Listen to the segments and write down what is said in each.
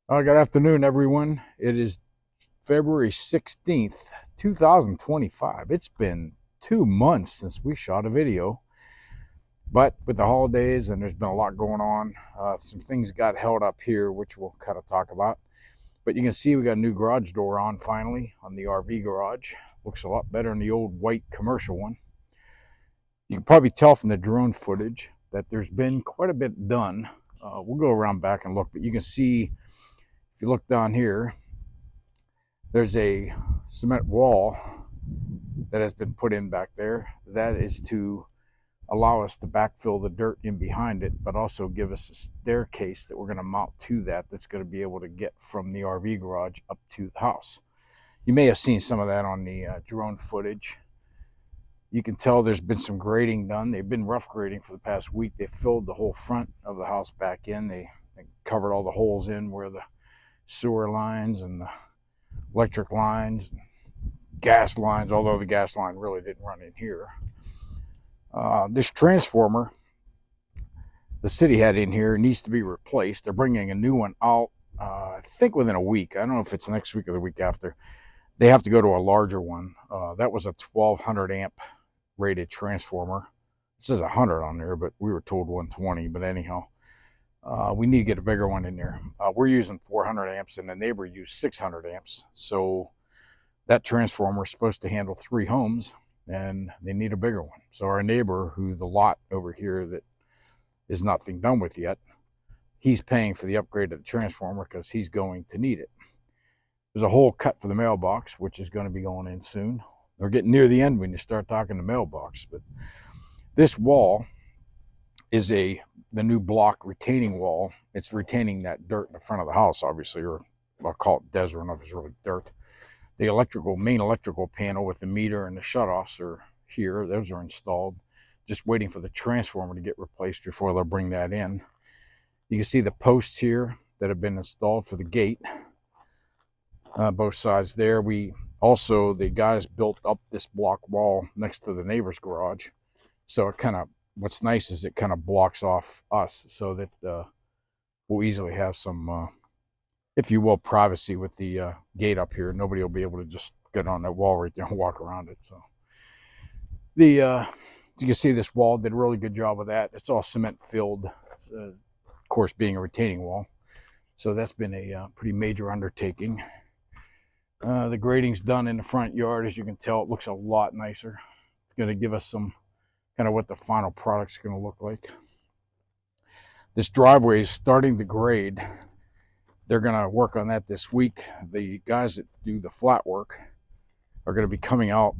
Good afternoon, everyone. It is February 16th, 2025. It's been 2 months since we shot a video, but with the holidays and there's been a lot going on, some things got held up here, which we'll kind of talk about. But you can see we got a new garage door on finally on the RV garage. Looks a lot better than the old white commercial one. You can probably tell from the drone footage that there's been quite a bit done. We'll go around back and look, but you can see if you look down here, there's a cement wall that has been put in back there. That is to allow us to backfill the dirt in behind it, but also give us a staircase that we're going to mount to that's going to be able to get from the RV garage up to the house. You may have seen some of that on the drone footage. You can tell there's been some grading done. They've been rough grading for the past week. They filled the whole front of the house back in. They covered all the holes in where the sewer lines and the electric lines, gas lines, although the gas line really didn't run in here. This transformer the city had in here needs to be replaced. They're bringing a new one out, I think within a week. I don't know if it's next week or the week after. They have to go to a larger one. That was a 1200 amp rated transformer. It says 100 on there, but we were told 120. But anyhow, we need to get a bigger one in there. We're using 400 amps and the neighbor used 600 amps. So that transformer is supposed to handle 3 homes and they need a bigger one. So our neighbor, who the lot over here that is nothing done with yet, he's paying for the upgrade of the transformer because he's going to need it. There's a hole cut for the mailbox, which is going to be going in soon. We're getting near the end when you start talking the mailbox. But this wall is the new block retaining wall. It's retaining that dirt in the front of the house, obviously, or I'll call it desert. I don't know if it's really dirt. The main electrical panel with the meter and the shutoffs are here. Those are installed. Just waiting for the transformer to get replaced before they'll bring that in. You can see the posts here that have been installed for the gate. Both sides there. The guys built up this block wall next to the neighbor's garage. So what's nice is it kind of blocks off us so that we'll easily have some, if you will, privacy with the gate up here. Nobody will be able to just get on that wall right there and walk around it. So you can see this wall did a really good job of that. It's all cement filled, of course, being a retaining wall. So that's been a pretty major undertaking. The grading's done in the front yard. As you can tell, it looks a lot nicer. It's going to give us some kind of what the final product's going to look like. This driveway is starting to grade. They're going to work on that this week. The guys that do the flat work are going to be coming out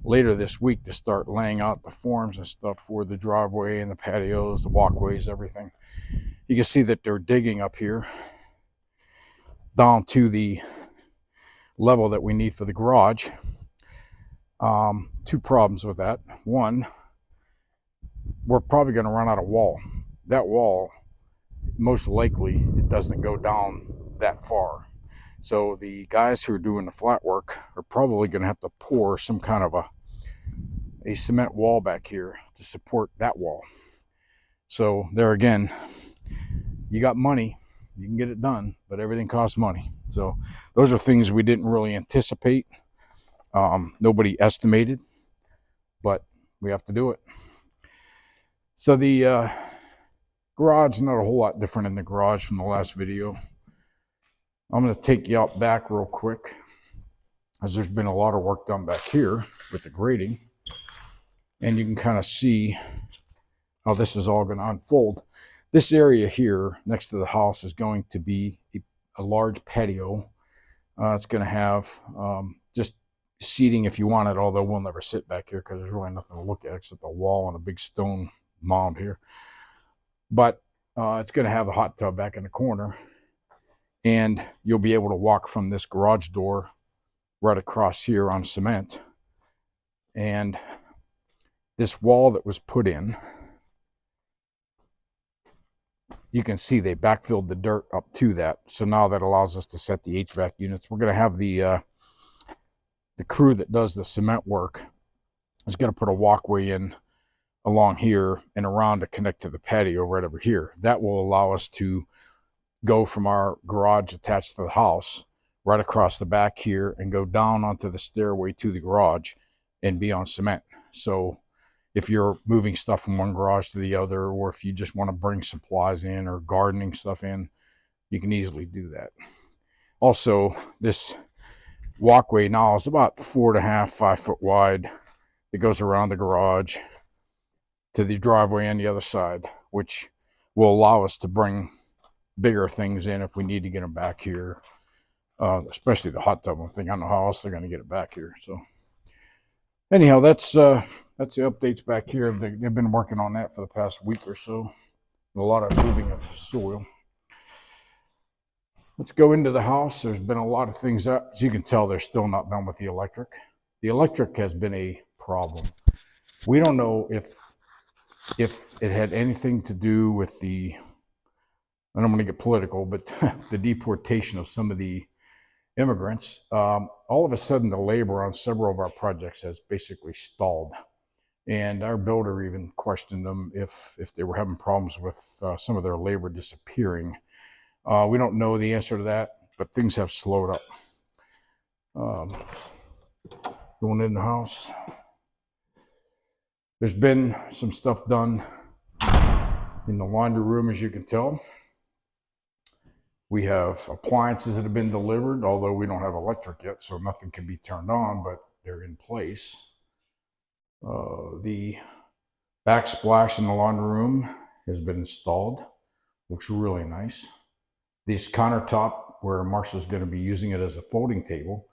later this week to start laying out the forms and stuff for the driveway and the patios, the walkways, everything. You can see that they're digging up here down to the level that we need for the garage. 2 problems with that. One, we're probably going to run out of wall. That wall, most likely, it doesn't go down that far. So the guys who are doing the flat work are probably going to have to pour some kind of a cement wall back here to support that wall. So there again, you got money, you can get it done, but everything costs money. So those are things we didn't really anticipate. Nobody estimated, but we have to do it. So the garage is not a whole lot different in the garage from the last video. I'm going to take you out back real quick, as there's been a lot of work done back here with the grading. And you can kind of see how this is all going to unfold. This area here next to the house is going to be a large patio. It's going to have just seating if you want it, although we'll never sit back here because there's really nothing to look at except a wall and a big stone mound here. But it's going to have a hot tub back in the corner. And you'll be able to walk from this garage door right across here on cement. And this wall that was put in, you can see they backfilled the dirt up to that. So now that allows us to set the HVAC units. We're going to have the crew that does the cement work is going to put a walkway in along here and around to connect to the patio right over here. That will allow us to go from our garage attached to the house right across the back here and go down onto the stairway to the garage and be on cement. So if you're moving stuff from one garage to the other, or if you just want to bring supplies in or gardening stuff in, you can easily do that. Also, this walkway now is about 4.5, 5 foot wide. It goes around the garage to the driveway on the other side, which will allow us to bring bigger things in if we need to get them back here, especially the hot tub thing. I don't know how else they're going to get it back here. So anyhow, that's the updates back here. They've been working on that for the past week or so. A lot of moving of soil. Let's go into the house. There's been a lot of things up. As you can tell, they're still not done with the electric. The electric has been a problem. We don't know if it had anything to do with the, I don't want to get political, but the deportation of some of the immigrants. All of a sudden, the labor on several of our projects has basically stalled. And our builder even questioned them if they were having problems with some of their labor disappearing. We don't know the answer to that, but things have slowed up. Going in the house. There's been some stuff done in the laundry room, as you can tell. We have appliances that have been delivered, although we don't have electric yet, so nothing can be turned on, but they're in place. The backsplash in the laundry room has been installed. Looks really nice. This countertop, where Marsha's going to be using it as a folding table,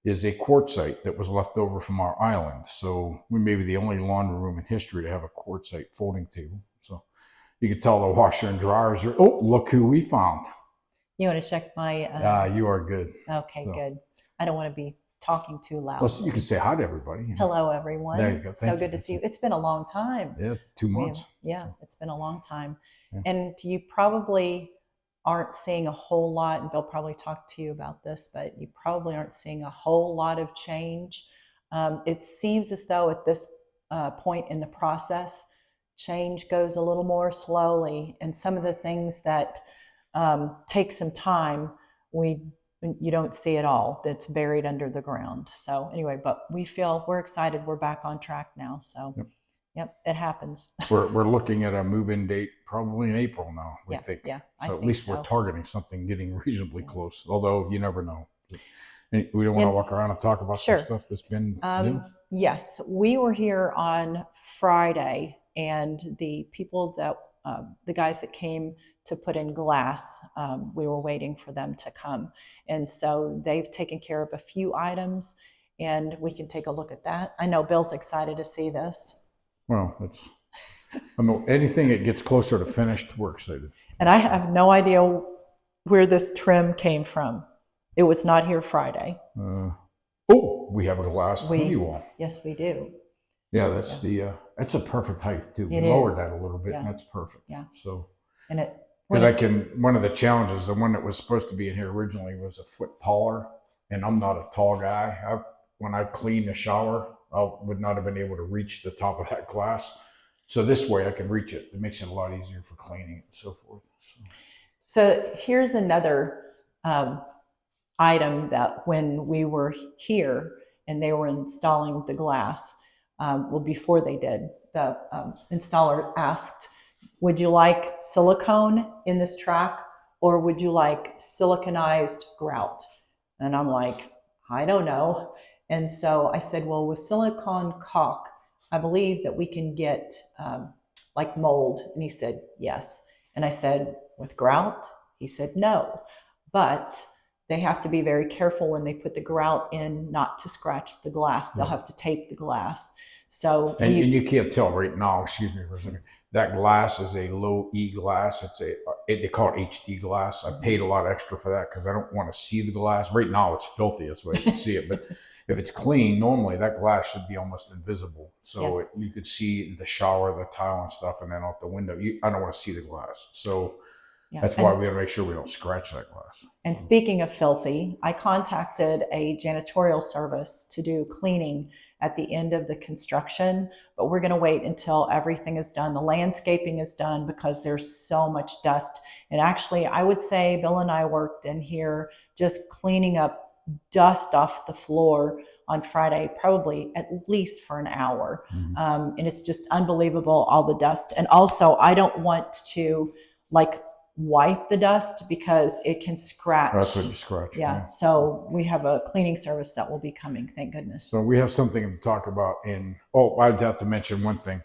is a quartzite that was left over from our island. So we may be the only laundry room in history to have a quartzite folding table. So you can tell the washer and dryers are, oh, look who we found. You want to check my... you are good. Okay, so. Good. I don't want to be talking too loud. Well, you can say hi to everybody. Hello, everyone. There you go. So good to see you. It's been a long time. Yeah, 2 months. It's been a long time. Yeah. And you probably aren't seeing a whole lot, and Bill probably talked to you about this, but you probably aren't seeing a whole lot of change. It seems as though at this point in the process, change goes a little more slowly, and some of the things that take some time, you don't see it all. That's buried under the ground. So anyway, but we're excited. We're back on track now. So yep, it happens. We're looking at a move-in date probably in April now, we think. Yeah, so at least we're targeting something getting reasonably close, although you never know. We don't want to walk around and talk about some stuff that's been new? Yes, we were here on Friday, and the people that, the guys that came to put in glass, we were waiting for them to come. And so they've taken care of a few items, and we can take a look at that. I know Bill's excited to see this. Well, anything that gets closer to finished, we're excited. And I have no idea where this trim came from. It was not here Friday. We have a glass pony wall. Yes, we do. Yeah, that's that's a perfect height too. We lowered that a little bit, and that's perfect. Yeah. So, and because one of the challenges, the one that was supposed to be in here originally was a foot taller, and I'm not a tall guy. When I clean the shower, I would not have been able to reach the top of that glass. So this way I can reach it. It makes it a lot easier for cleaning and so forth. So here's another item that when we were here and they were installing the glass, before they did, the installer asked, would you like silicone in this track, or would you like siliconized grout? And I'm like, I don't know. And so I said, well, with silicone caulk, I believe that we can get like mold. And he said, yes. And I said, with grout? He said, no. But they have to be very careful when they put the grout in not to scratch the glass. They'll have to tape the glass. So and you can't tell right now, excuse me for a second, that glass is a low E glass. They call it HD glass. I paid a lot extra for that because I don't want to see the glass. Right now it's filthy, that's why you can see it. But if it's clean, normally that glass should be almost invisible. So you could see the shower, the tile and stuff, and then out the window. I don't want to see the glass. So that's why we got to make sure we don't scratch that glass. And speaking of filthy, I contacted a janitorial service to do cleaning at the end of the construction, but we're going to wait until everything is done. The landscaping is done because there's so much dust. And actually, I would say Bill and I worked in here just cleaning up dust off the floor on Friday, probably at least for an hour. And it's just unbelievable, all the dust. And also, I don't want to like wipe the dust because it can scratch. That's what you scratch. Yeah. So we have a cleaning service that will be coming, thank goodness. So we have something to talk about I'd have to mention one thing.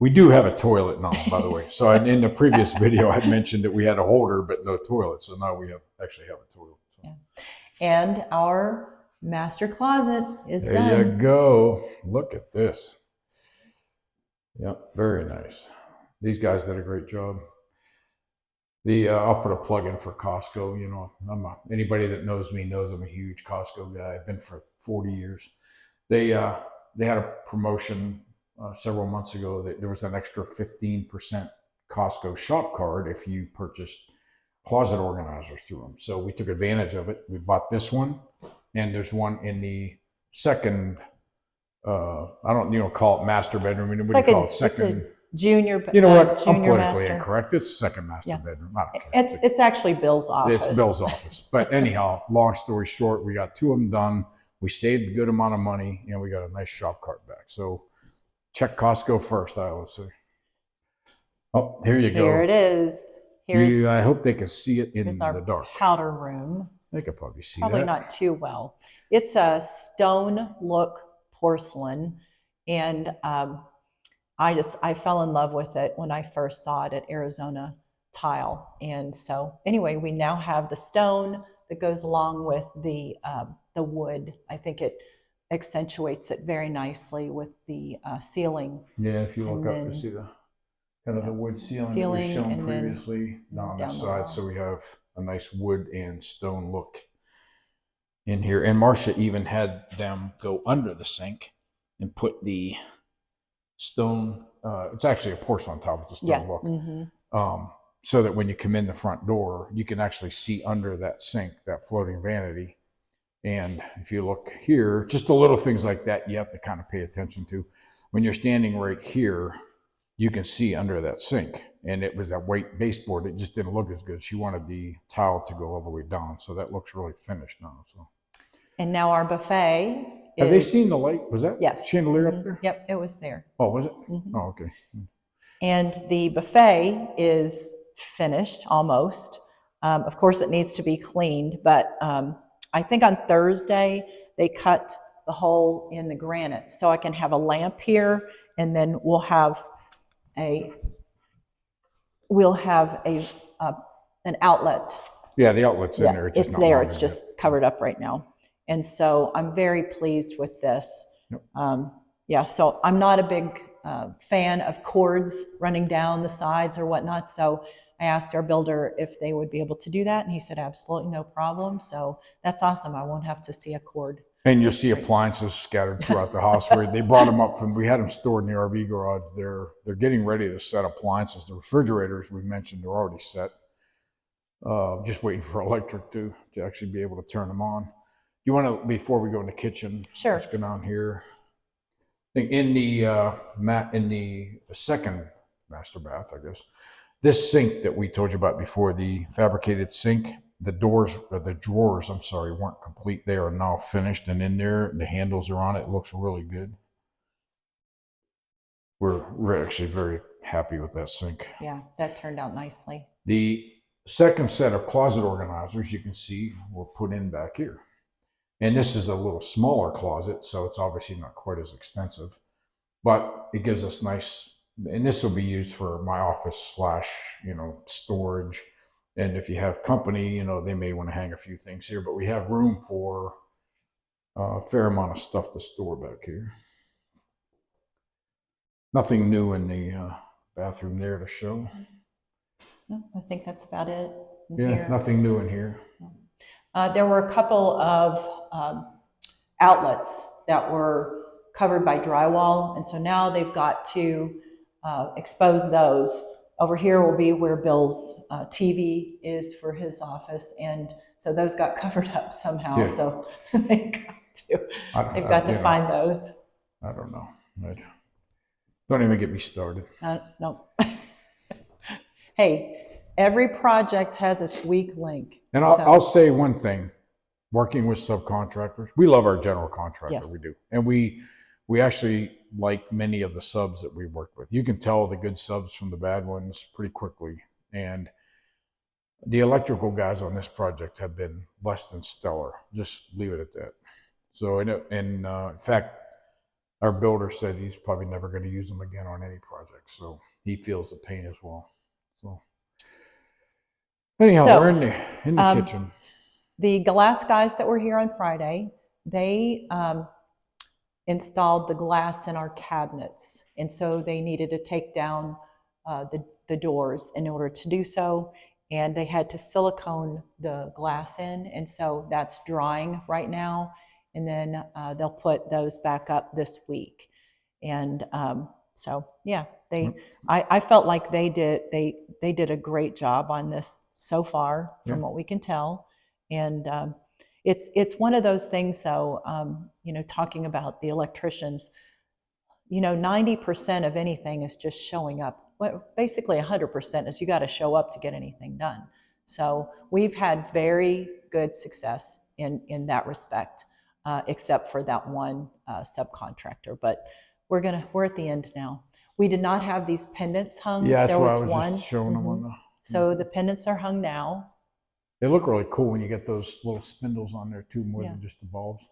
We do have a toilet now, by the way. So in the previous video, I mentioned that we had a holder, but no toilet. So now we actually have a toilet. So. Yeah. And our master closet is done. There you go. Look at this. Yep, very nice. These guys did a great job. I'll put a plug in for Costco. You know, anybody that knows me knows I'm a huge Costco guy. I've been for 40 years. They had a promotion several months ago that there was an extra 15% Costco shop card if you purchased closet organizers through them. So we took advantage of it. We bought this one, and there's one in the second. I don't call it master bedroom. What do you call it? Second. Junior. You know what? Junior I'm politically master. incorrect. It's second master bedroom. I don't care. It's actually Bill's office. It's Bill's office. But anyhow, long story short, we got 2 of them done. We saved a good amount of money, and we got a nice shop cart back. So check Costco first, I would say. Oh, here you go. Here it is. I hope they can see it in the dark. Powder room. They could probably see Probably that. not too well. It's a stone look porcelain, and I fell in love with it when I first saw it at Arizona Tile. And so anyway, we now have the stone that goes along with the wood. I think it accentuates it very nicely with the ceiling. Yeah, if you look up, you see the kind of the wood ceiling that we've shown previously down this side. So we have a nice wood and stone look in here. And Marcia even had them go under the sink and put the stone, it's actually a porcelain tile, it's a stone look. So that when you come in the front door, you can actually see under that sink, that floating vanity. And if you look here, just the little things like that you have to kind of pay attention to. When you're standing right here, you can see under that sink. And it was that white baseboard, it just didn't look as good. She wanted the tile to go all the way down. So that looks really finished now. So. And now our buffet. Have they seen the light? Was that chandelier up there? Yep, it was there. Oh, was it? Oh, okay. And the buffet is finished almost. Of course, it needs to be cleaned, but I think on Thursday they cut the hole in the granite so I can have a lamp here, and then we'll have an outlet. Yeah, the outlet's in there. It's there. It's just covered up right now. And so I'm very pleased with this. Yep. So I'm not a big fan of cords running down the sides or whatnot. So I asked our builder if they would be able to do that. And he said, absolutely no problem. So that's awesome. I won't have to see a cord. And you'll see appliances scattered throughout the house. Where they brought them up we had them stored in the RV garage. They're getting ready to set appliances. The refrigerators we mentioned are already set. Just waiting for electric to actually be able to turn them on. You want to, before we go in the kitchen, sure. Let's go down here. I think in the second master bath, I guess, this sink that we told you about before, the fabricated sink, the drawers, I'm sorry, weren't complete. They are now finished and in there. The handles are on it. It looks really good. We're actually very happy with that sink. Yeah, that turned out nicely. The second set of closet organizers, you can see, were put in back here. And this is a little smaller closet, so it's obviously not quite as extensive, but it gives us nice, and this will be used for my office / storage. And if you have company, they may want to hang a few things here, but we have room for a fair amount of stuff to store back here. Nothing new in the bathroom there to show. No, I think that's about it. Yeah, nothing new in here. There were a couple of outlets that were covered by drywall, and so now they've got to expose those. Over here will be where Bill's TV is for his office, and so those got covered up somehow. Yeah. So they've got to find those. I don't know. Don't even get me started. No. Hey, every project has its weak link. And I'll say one thing, working with subcontractors, we love our general contractor, Yes. we do. And we actually like many of the subs that we work with. You can tell the good subs from the bad ones pretty quickly. And the electrical guys on this project have been less than stellar. Just leave it at that. So, in fact, our builder said he's probably never going to use them again on any project. So he feels the pain as well. So anyhow, we're in the kitchen. The glass guys that were here on Friday, they installed the glass in our cabinets. And so they needed to take down the doors in order to do so. And they had to silicone the glass in. And so that's drying right now. And then they'll put those back up this week. And so, yeah, I felt like they did a great job on this so far from what we can tell. And it's one of those things, though, talking about the electricians, 90% of anything is just showing up. Well, basically 100% is you got to show up to get anything done. So we've had very good success in that respect, except for that one subcontractor. But we're at the end now. We did not have these pendants hung. Yeah, that's there why was I was one. just showing them on the. So the pendants are hung now. They look really cool when you get those little spindles on there too, more than just the bulbs.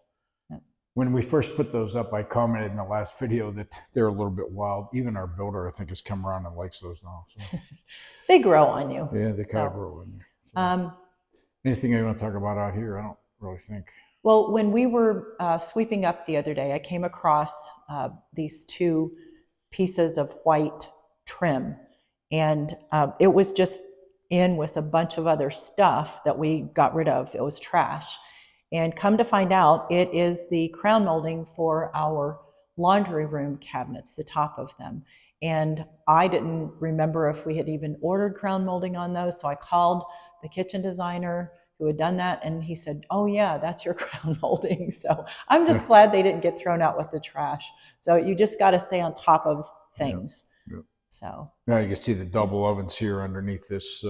Yeah. When we first put those up, I commented in the last video that they're a little bit wild. Even our builder, I think, has come around and likes those now. So. They grow on you. Yeah, they kind of grow on you. So. Anything you want to talk about out here? I don't really think. Well, when we were sweeping up the other day, I came across these two pieces of white trim, and it was just in with a bunch of other stuff that we got rid of. It was trash. And come to find out, it is the crown molding for our laundry room cabinets, the top of them. And I didn't remember if we had even ordered crown molding on those, so I called the kitchen designer who had done that, and he said, oh yeah, that's your crown molding. So I'm just glad they didn't get thrown out with the trash. So you just got to stay on top of things. Yep. So now you can see the double ovens here underneath this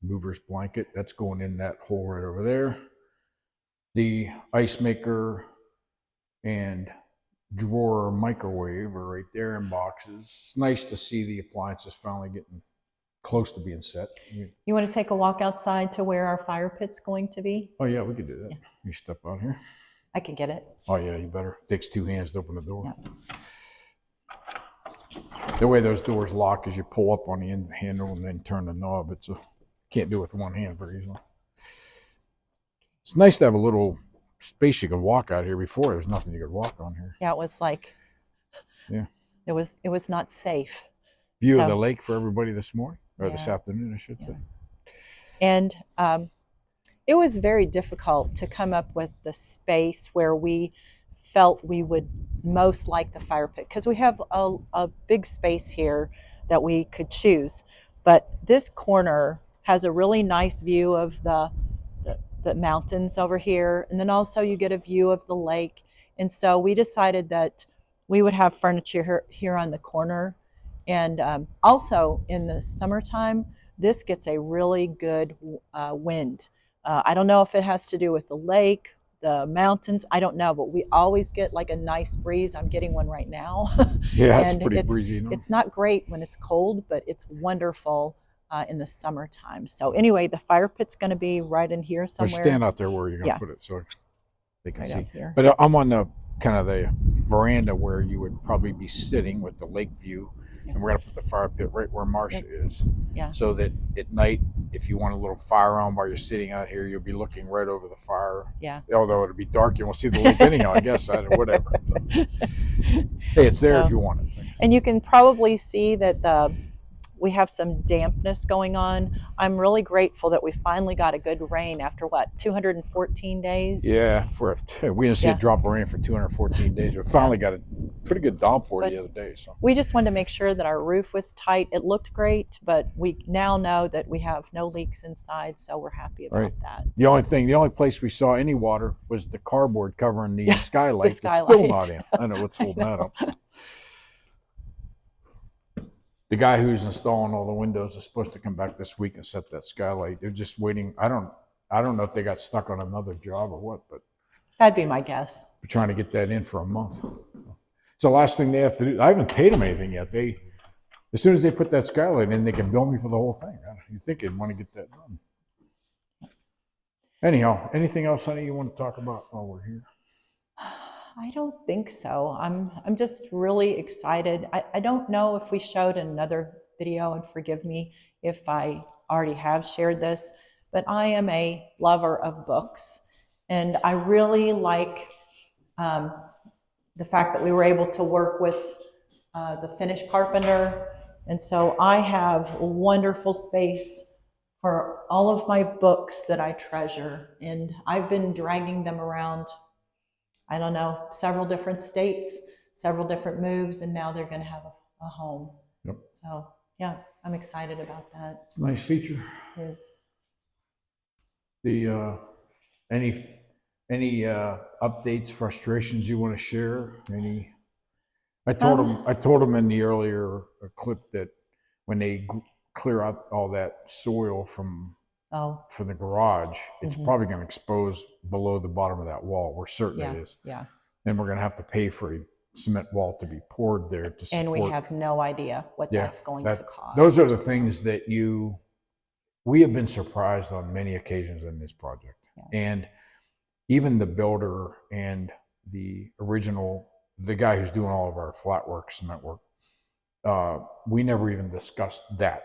mover's blanket. That's going in that hole right over there. The ice maker and drawer microwave are right there in boxes. It's nice to see the appliances finally getting close to being set. You want to take a walk outside to where our fire pit's going to be? Oh yeah, we could do that. Yeah. You step out here. I can get it. Oh yeah, you better. It takes two hands to open the door. Yeah. The way those doors lock is you pull up on the end handle and then turn the knob. Can't do it with one hand very easily. It's nice to have a little space you can walk out here. Before there was nothing you could walk on here. Yeah, it was like, it was not safe. View of the lake for everybody this morning, or this afternoon, I should say. And it was very difficult to come up with the space where we felt we would most like the fire pit, because we have a big space here that we could choose. But this corner has a really nice view of the mountains over here, and then also you get a view of the lake. And so we decided that we would have furniture here on the corner. And also in the summertime, this gets a really good wind. I don't know if it has to do with the lake, the mountains, I don't know, but we always get like a nice breeze. I'm getting one right now. Yeah, it's pretty breezy. It's not great when it's cold, but it's wonderful in the summertime. So anyway, the fire pit's going to be right in here somewhere. Or stand out there where you're going to put it so they can see. Here. But I'm on the kind of the veranda where you would probably be sitting with the lake view. And we're going to put the fire pit right where Marcia is. Yeah. So that at night, if you want a little fire on while you're sitting out here, you'll be looking right over the fire. Yeah. Although it'll be dark, you won't see the lake anyhow, I guess, or whatever. So, hey, it's there if you want it. And you can probably see that we have some dampness going on. I'm really grateful that we finally got a good rain after what, 214 days? Yeah, we didn't see a Yeah. drop of rain for 214 days. We finally got a pretty good downpour But the other day. So we just wanted to make sure that our roof was tight. It looked great, but we now know that we have no leaks inside, so we're happy about right. that. The only place we saw any water was the cardboard covering the Yeah, skylight. the That's still skylight. not in. I don't know what's holding that up. So. The guy who's installing all the windows is supposed to come back this week and set that skylight. They're just waiting. I don't know if they got stuck on another job or what, but That'd be my guess. we're trying to get that in for a month. It's the last thing they have to do. I haven't paid them anything yet. As soon as they put that skylight in, they can bill me for the whole thing. You think they'd want to get that done. Anyhow, anything else, honey, you want to talk about while we're here? I don't think so. I'm just really excited. I don't know if we showed another video, and forgive me if I already have shared this, but I am a lover of books, and I really like the fact that we were able to work with the Finnish carpenter, and so I have a wonderful space for all of my books that I treasure, and I've been dragging them around, I don't know, several different states, several different moves, and now they're going to have a home. Yep. So yeah, I'm excited about that. It's a nice feature. It is. The any updates, frustrations you want to share? I told them in the earlier clip that when they clear out all that soil from the garage, it's probably going to expose below the bottom of that wall. We're certain it is. Yeah. And we're going to have to pay for a cement wall to be poured there to support. And we have no idea what that's going to cost. Those are the things that we have been surprised on many occasions in this project. Yeah. And even the builder and the guy who's doing all of our flat work, cement work, we never even discussed that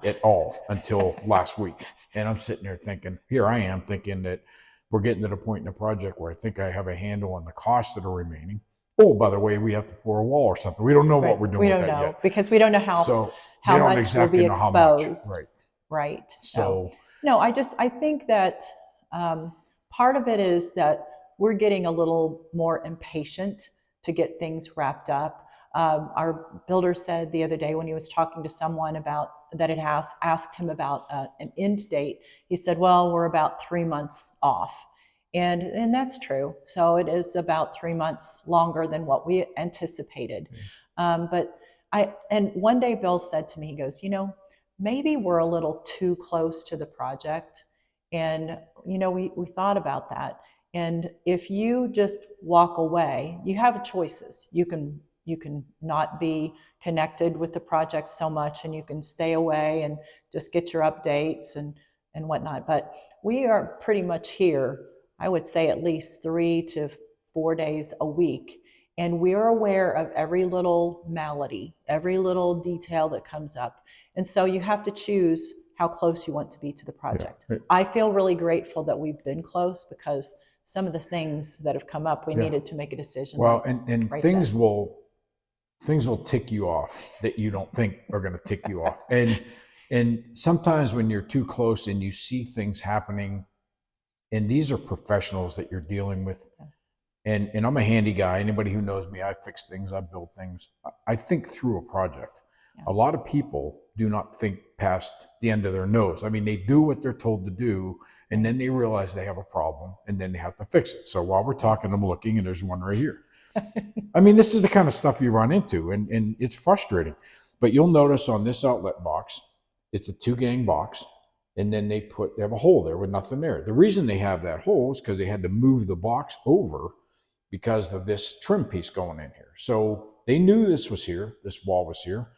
at all until last week. And I'm sitting there thinking, here I am thinking that we're getting to the point in the project where I think I have a handle on the costs that are remaining. Oh, by the way, we have to pour a wall or something. We don't know what we're doing with that yet. We don't know, because we don't know how much exactly will be know exposed. How much. Right. So no, I think that part of it is that we're getting a little more impatient to get things wrapped up. Our builder said the other day when he was talking to someone that had asked him about an end date, he said, well, we're about 3 months off. And that's true. So it is about 3 months longer than what we anticipated. But one day Bill said to me, he goes, maybe we're a little too close to the project. And, we thought about that. And if you just walk away, you have choices. You can not be connected with the project so much, and you can stay away and just get your updates and whatnot. But we are pretty much here, I would say at least 3 to 4 days a week. And we're aware of every little malady, every little detail that comes up. And so you have to choose how close you want to be to the project. Yeah, right. I feel really grateful that we've been close, because some of the things that have come up, we needed to make a decision. Well, and right things will tick you off that you don't think are going to tick you off. And sometimes when you're too close and you see things happening, and these are professionals that you're dealing with, and I'm a handy guy. Anybody who knows me, I fix things, I build things. I think through a project. Yeah. A lot of people do not think past the end of their nose. I mean, they do what they're told to do, and then they realize they have a problem, and then they have to fix it. So while we're talking, I'm looking, and there's one right here. I mean, this is the kind of stuff you run into, and it's frustrating. But you'll notice on this outlet box, it's a 2-gang box, and then they have a hole there with nothing there. The reason they have that hole is because they had to move the box over because of this trim piece going in here. So they knew this was here, this wall was here,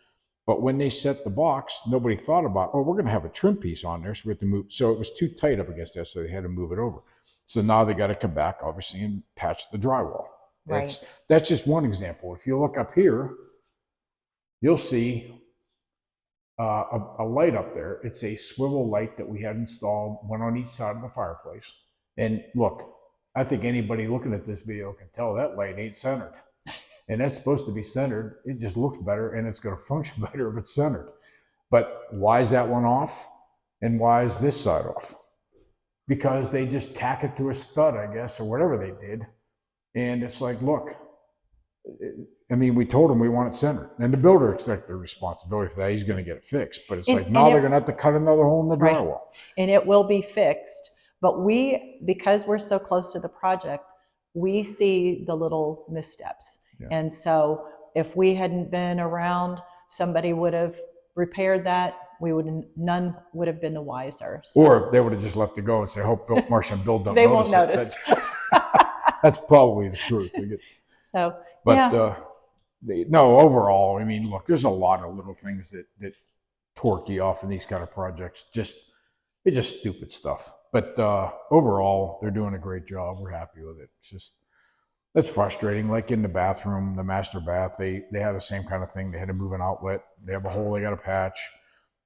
but when they set the box, nobody thought about, oh, we're going to have a trim piece on there, so we have to move. So it was too tight up against that, so they had to move it over. So now they got to come back, obviously, and patch the drywall. Right. That's just one example. If you look up here, you'll see a light up there. It's a swivel light that we had installed, one on each side of the fireplace. And look, I think anybody looking at this video can tell that light ain't centered. And that's supposed to be centered. It just looks better, and it's going to function better if it's centered. But why is that one off? And why is this side off? Because they just tack it to a stud, I guess, or whatever they did. And it's like, look, I mean, we told them we want it centered. And the builder accepted the responsibility for that. He's going to get it fixed. But it's like, now they're going to have to cut another hole in the drywall. Right. And it will be fixed. But because we're so close to the project, we see the little missteps. Yeah. And so if we hadn't been around, somebody would have repaired that. None would have been the wiser. So. Or they would have just left it go and say, hope Marcia and Bill don't they notice won't notice. That's probably the truth. So, but yeah. No, overall, I mean, look, there's a lot of little things that torque you off in these kind of projects. It's just stupid stuff. But overall, they're doing a great job. We're happy with it. That's frustrating. Like in the bathroom, the master bath, they had the same kind of thing. They had to move an outlet. They have a hole they got to patch.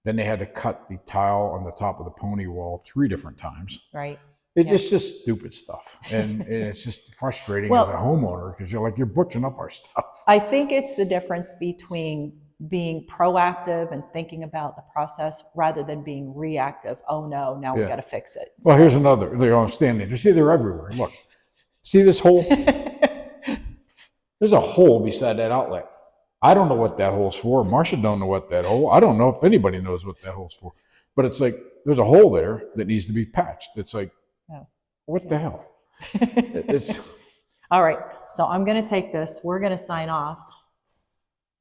Then they had to cut the tile on the top of the pony wall 3 different times. Right. It's just stupid stuff. And it's just frustrating as a homeowner because you're butchering up our stuff. I think it's the difference between being proactive and thinking about the process rather than being reactive. Oh no, now we got to fix it. Well, here's another. They're on standing. You see, they're everywhere. Look, see this hole? There's a hole beside that outlet. I don't know what that hole's for. Marcia don't know what that hole. I don't know if anybody knows what that hole's for. But it's like there's a hole there that needs to be patched. It's like, what the hell? It's all right. So I'm going to take this. We're going to sign off.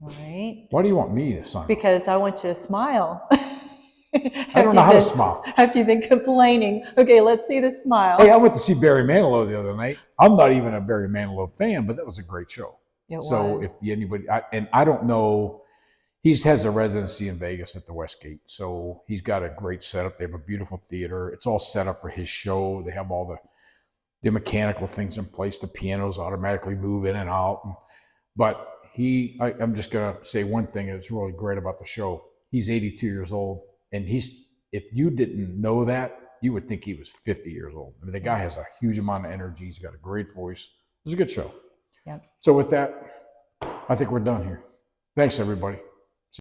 All right. Why do you want me to sign? Because I want you to smile. I don't know how to smile. After you've been complaining. Okay, let's see the smile. Hey, I went to see Barry Manilow the other night. I'm not even a Barry Manilow fan, but that was a great show. So if anybody, I don't know, he has a residency in Vegas at the Westgate. So he's got a great setup. They have a beautiful theater. It's all set up for his show. They have all the mechanical things in place. The pianos automatically move in and out. But I'm just going to say one thing that's really great about the show. He's 82 years old. And if you didn't know that, you would think he was 50 years old. I mean, the guy has a huge amount of energy. He's got a great voice. It's a good show. Yep. So with that, I think we're done here. Thanks, everybody.